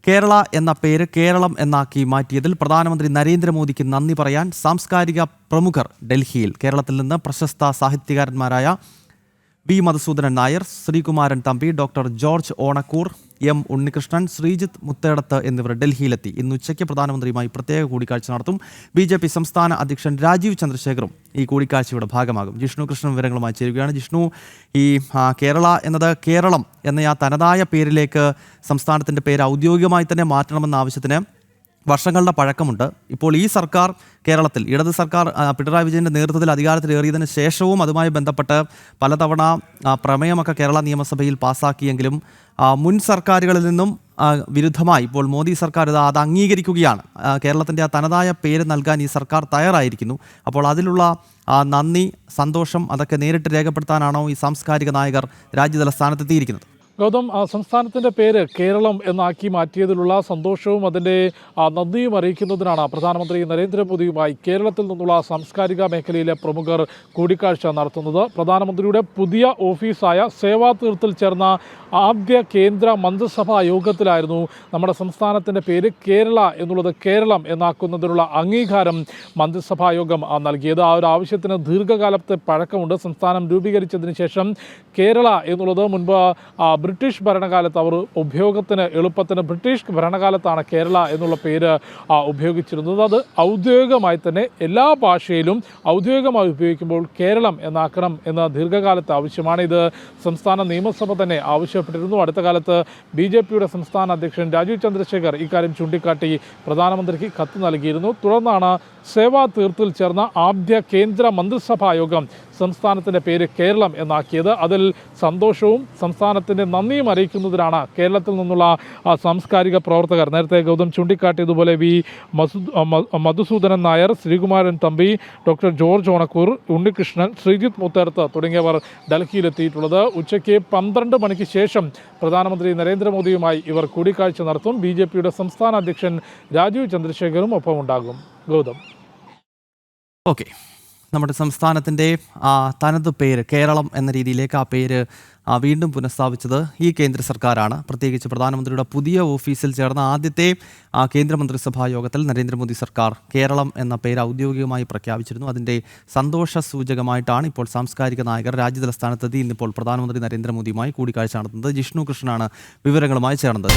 കേരള എന്ന പേര് കേരളം എന്നാക്കി മാറ്റിയതിൽ പ്രധാനമന്ത്രി നരേന്ദ്രമോദിക്ക് നന്ദി പറയാൻ സാംസ്കാരിക പ്രമുഖർ ഡൽഹിയിൽ. കേരളത്തിൽ നിന്ന് പ്രശസ്ത സാഹിത്യകാരന്മാരായ V Madhusoodanan Nair, Sreekumaran Thampi, doctor George Onakkoor, M Unnikrishnan, Sreejith Muthedath എന്നിവർ ഡൽഹിയിലെത്തി. ഇന്ന് ഉച്ചയ്ക്ക് പ്രധാനമന്ത്രിയുമായി പ്രത്യേക കൂടിക്കാഴ്ച നടത്തും. BJP സംസ്ഥാന അധ്യക്ഷൻ രാജീവ് ചന്ദ്രശേഖറും ഈ കൂടിക്കാഴ്ചയുടെ ഭാഗമാകും. ജിഷ്ണു കൃഷ്ണൻ വിവരങ്ങളുമായി ചേരുകയാണ്. ജിഷ്ണു, ഈ കേരള എന്നത് കേരളം എന്ന ആ തനതായ പേരിലേക്ക് സംസ്ഥാനത്തിൻ്റെ പേര് ഔദ്യോഗികമായി തന്നെ മാറ്റണമെന്ന ആവശ്യത്തിന് വർഷങ്ങളുടെ പഴക്കമുണ്ട്. ഇപ്പോൾ ഈ സർക്കാർ കേരളത്തിൽ ഇടത് സർക്കാർ പിണറായി വിജയൻ്റെ നേതൃത്വത്തിൽ അധികാരത്തിലേറിയതിന് ശേഷവും അതുമായി ബന്ധപ്പെട്ട് പലതവണ പ്രമേയമൊക്കെ കേരള നിയമസഭയിൽ പാസ്സാക്കിയെങ്കിലും മുൻ സർക്കാരുകളിൽ നിന്നും വിരുദ്ധമായി ഇപ്പോൾ മോദി സർക്കാർ അത് അംഗീകരിക്കുകയാണ്. കേരളത്തിൻ്റെ ആ തനതായ പേര് നൽകാൻ ഈ സർക്കാർ തയ്യാറായിരിക്കുന്നു. അപ്പോൾ അതിലുള്ള നന്ദി, സന്തോഷം അതൊക്കെ നേരിട്ട് രേഖപ്പെടുത്താനാണോ ഈ സാംസ്കാരിക നായകർ രാജ്യതല സ്ഥാനത്തെത്തിയിരിക്കുന്നത്? ഗൗതം, സംസ്ഥാനത്തിൻ്റെ പേര് കേരളം എന്നാക്കി മാറ്റിയതിലുള്ള സന്തോഷവും അതിൻ്റെ നന്ദിയും അറിയിക്കുന്നതിനാണ് പ്രധാനമന്ത്രി നരേന്ദ്രമോദിയുമായി കേരളത്തിൽ നിന്നുള്ള സാംസ്കാരിക മേഖലയിലെ പ്രമുഖർ കൂടിക്കാഴ്ച നടത്തുന്നത്. പ്രധാനമന്ത്രിയുടെ പുതിയ ഓഫീസായ സേവാതീർത്തിൽ ചേർന്ന ആദ്യ കേന്ദ്ര മന്ത്രിസഭാ യോഗത്തിലായിരുന്നു നമ്മുടെ സംസ്ഥാനത്തിൻ്റെ പേര് കേരള എന്നുള്ളത് കേരളം എന്നാക്കുന്നതിനുള്ള അംഗീകാരം മന്ത്രിസഭാ യോഗം നൽകിയത്. ആ ഒരു ആവശ്യത്തിന് ദീർഘകാലത്തെ പഴക്കമുണ്ട്. സംസ്ഥാനം രൂപീകരിച്ചതിന് ശേഷം കേരള എന്നുള്ളത് മുൻപ് ബ്രിട്ടീഷ് ഭരണകാലത്ത് അവർ ഉപയോഗത്തിന് എളുപ്പത്തിന് ബ്രിട്ടീഷ് ഭരണകാലത്താണ് കേരള എന്നുള്ള പേര് ഉപയോഗിച്ചിരുന്നത്. അത് ഔദ്യോഗികമായി തന്നെ എല്ലാ ഭാഷയിലും ഔദ്യോഗികമായി ഉപയോഗിക്കുമ്പോൾ കേരളം എന്നാക്കണം എന്ന ദീർഘകാലത്തെ ആവശ്യമാണ്. ഇത് സംസ്ഥാന നിയമസഭ തന്നെ ആവശ്യപ്പെട്ടിരുന്നു. അടുത്ത കാലത്ത് BJPയുടെ സംസ്ഥാന അധ്യക്ഷൻ രാജീവ് ചന്ദ്രശേഖർ ഇക്കാര്യം ചൂണ്ടിക്കാട്ടി പ്രധാനമന്ത്രിക്ക് കത്ത് നൽകിയിരുന്നു. തുടർന്നാണ് സേവാതീർത്തിൽ ചേർന്ന ആദ്യ കേന്ദ്ര മന്ത്രിസഭാ യോഗം സംസ്ഥാനത്തിൻ്റെ പേര് കേരളം എന്നാക്കിയത്. അതിൽ സന്തോഷവും സംസ്ഥാനത്തിൻ്റെ നന്ദിയും അറിയിക്കുന്നതിനാണ് കേരളത്തിൽ നിന്നുള്ള സാംസ്കാരിക പ്രവർത്തകർ, നേരത്തെ ഗൗതം ചൂണ്ടിക്കാട്ടിയതുപോലെ V Madhusoodanan Nair, Sreekumaran Thampi, doctor George Onakkoor, Unnikrishnan, Sreejith Muthedath തുടങ്ങിയവർ ഡൽഹിയിലെത്തിയിട്ടുള്ളത്. ഉച്ചയ്ക്ക് 12 മണിക്ക് ശേഷം പ്രധാനമന്ത്രി നരേന്ദ്രമോദിയുമായി ഇവർ കൂടിക്കാഴ്ച നടത്തും. BJPയുടെ സംസ്ഥാന അധ്യക്ഷൻ രാജീവ് ചന്ദ്രശേഖറും ഒപ്പമുണ്ടാകും. ഗൗതം, ഓക്കെ, നമ്മുടെ സംസ്ഥാനത്തിൻ്റെ തനത് പേര് കേരളം എന്ന രീതിയിലേക്ക് ആ പേര് വീണ്ടും പുനഃസ്ഥാപിച്ചത് ഈ കേന്ദ്ര സർക്കാരാണ്. പ്രത്യേകിച്ച് പ്രധാനമന്ത്രിയുടെ പുതിയ ഓഫീസിൽ ചേർന്ന ആദ്യത്തെ കേന്ദ്രമന്ത്രിസഭാ യോഗത്തിൽ നരേന്ദ്രമോദി സർക്കാർ കേരളം എന്ന പേര് ഔദ്യോഗികമായി പ്രഖ്യാപിച്ചിരുന്നു. അതിൻ്റെ സന്തോഷ സൂചകമായിട്ടാണ് ഇപ്പോൾ സാംസ്കാരിക നായകർ രാജ്യതല സ്ഥാനത്തെത്തി ഇന്നിപ്പോൾ പ്രധാനമന്ത്രി നരേന്ദ്രമോദിയുമായി കൂടിക്കാഴ്ച നടത്തുന്നത്. ജിഷ്ണു കൃഷ്ണനാണ് വിവരങ്ങളുമായി ചേർന്നത്.